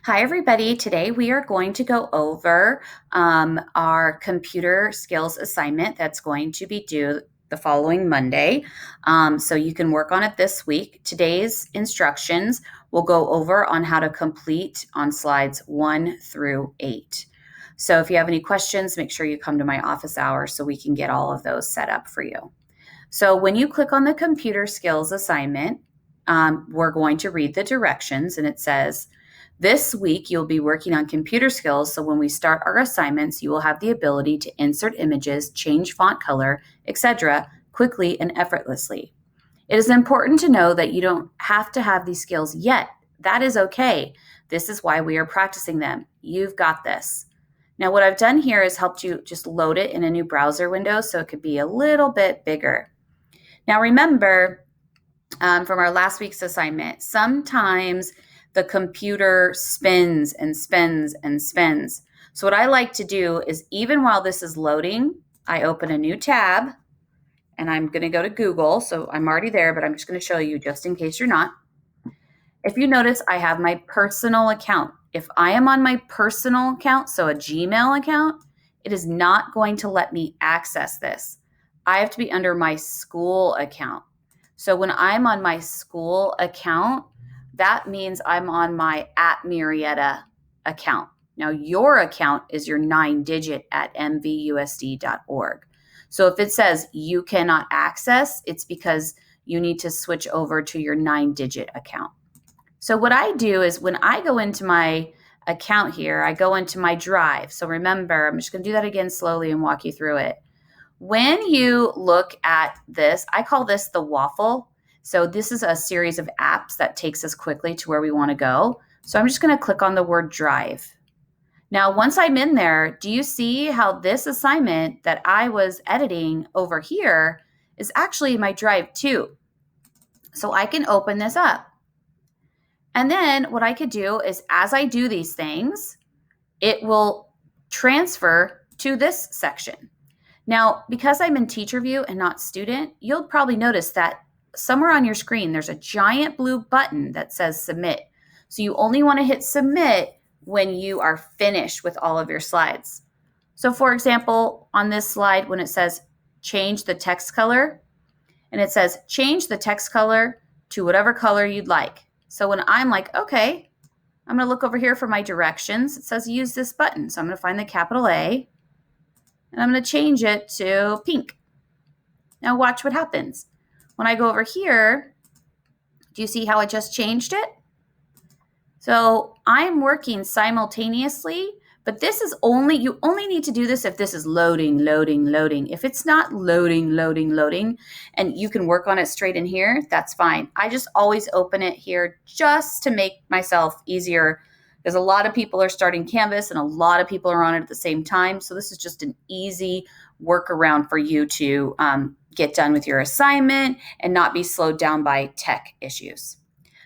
Hi, everybody. Today we are going to go over our computer skills assignment that's going to be due the following Monday. So you can work on it this week. Today's instructions will go over on how to complete on slides 1 through 8. So if you have any questions, make sure you come to my office hours so we can get all of those set up for you. So when you click on the computer skills assignment, we're going to read the directions, and it says, this week, you'll be working on computer skills, so when we start our assignments, you will have the ability to insert images, change font color, etc., quickly and effortlessly. It is important to know that you don't have to have these skills yet. That is okay. This is why we are practicing them. You've got this. Now, what I've done here is helped you just load it in a new browser window so it could be a little bit bigger. Now, remember from our last week's assignment, sometimes the computer spins and spins and spins. So what I like to do is, even while this is loading, I open a new tab and I'm going to go to Google. So I'm already there, but I'm just going to show you just in case you're not. If you notice, I have my personal account. If I am on my personal account, so a Gmail account, it is not going to let me access this. I have to be under my school account. So when I'm on my school account, that means I'm on my @Murrieta account. Now, your account is your 9-digit at mvusd.org. So if it says you cannot access, it's because you need to switch over to your 9-digit account. So what I do is, when I go into my account here, I go into my drive. So remember, I'm just going to do that again slowly and walk you through it. When you look at this, I call this the waffle. So this is a series of apps that takes us quickly to where we want to go. So I'm just going to click on the word drive. Now, once I'm in there, do you see how this assignment that I was editing over here is actually my drive too? So I can open this up. And then what I could do is, as I do these things, it will transfer to this section. Now, because I'm in teacher view and not student, you'll probably notice that somewhere on your screen, there's a giant blue button that says submit. So you only want to hit submit when you are finished with all of your slides. So for example, on this slide, when it says change the text color, and it says change the text color to whatever color you'd like. So when I'm like, okay, I'm going to look over here for my directions. It says use this button. So I'm going to find the capital A, and I'm going to change it to pink. Now watch what happens. When I go over here, do you see how I just changed it? So I'm working simultaneously, but this is you only need to do this if this is loading, loading, loading. If it's not loading, loading, loading, and you can work on it straight in here, that's fine. I just always open it here just to make myself easier, because a lot of people are starting Canvas and a lot of people are on it at the same time. So this is just an easy workaround for you to get done with your assignment and not be slowed down by tech issues.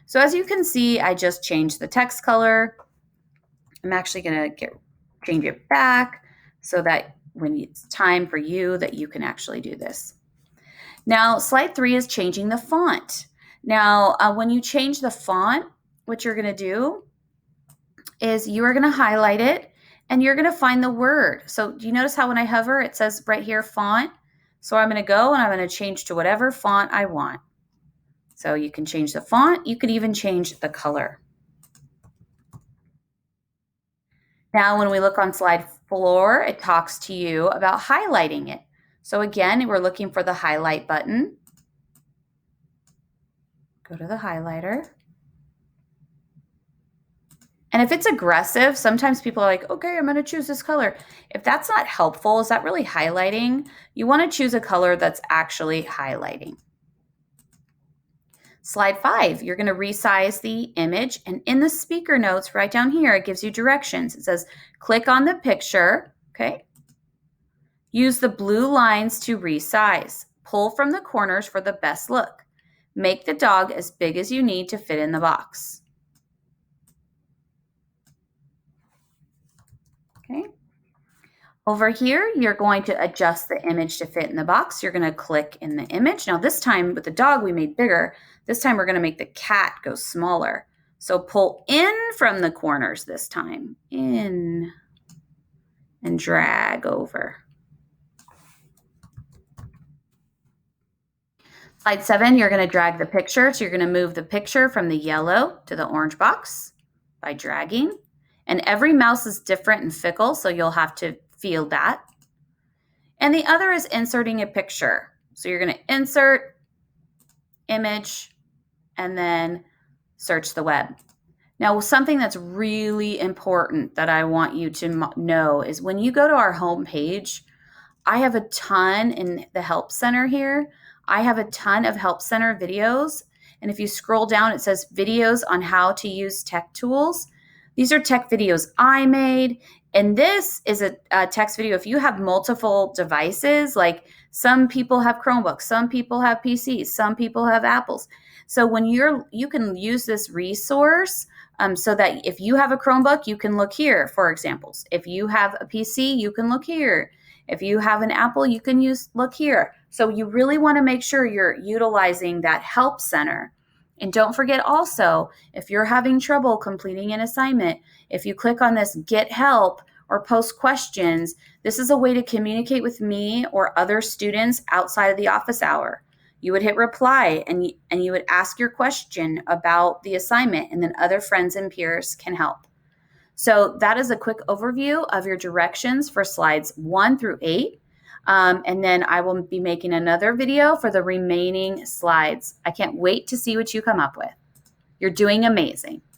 So as you can see, I just changed the text color. I'm actually going to change it back so that when it's time for you, that you can actually do this. Now, slide 3 is changing the font. Now, when you change the font, what you're going to do is you are going to highlight it and you're going to find the word. So do you notice how when I hover, it says right here, font? So I'm going to go and I'm going to change to whatever font I want. So you can change the font. You could even change the color. Now, when we look on slide 4, it talks to you about highlighting it. So again, we're looking for the highlight button. Go to the highlighter. And if it's aggressive, sometimes people are like, okay, I'm going to choose this color. If that's not helpful, is that really highlighting? You want to choose a color that's actually highlighting. Slide 5, you're going to resize the image, and in the speaker notes right down here, it gives you directions. It says, click on the picture, okay? Use the blue lines to resize. Pull from the corners for the best look. Make the dog as big as you need to fit in the box. Okay. Over here, you're going to adjust the image to fit in the box. You're going to click in the image. Now this time with the dog, we made bigger. This time we're going to make the cat go smaller. So pull in from the corners this time, in, and drag over. Slide 7, you're going to drag the picture. So you're going to move the picture from the yellow to the orange box by dragging. And every mouse is different and fickle, so you'll have to feel that. And the other is inserting a picture. So you're going to insert, image, and then search the web. Now, something that's really important that I want you to know is when you go to our homepage, I have a ton in the Help Center here. I have a ton of Help Center videos. And if you scroll down, it says videos on how to use tech tools. These are tech videos I made. And this is a text video. If you have multiple devices, like some people have Chromebooks, some people have PCs, some people have Apples. So when you can use this resource so that if you have a Chromebook, you can look here for examples. If you have a PC, you can look here. If you have an Apple, you can look here. So you really want to make sure you're utilizing that Help Center. And don't forget also, if you're having trouble completing an assignment, if you click on this Get Help or Post Questions, this is a way to communicate with me or other students outside of the office hour. You would hit reply and you would ask your question about the assignment, and then other friends and peers can help. So that is a quick overview of your directions for slides 1 through 8. And then I will be making another video for the remaining slides. I can't wait to see what you come up with. You're doing amazing.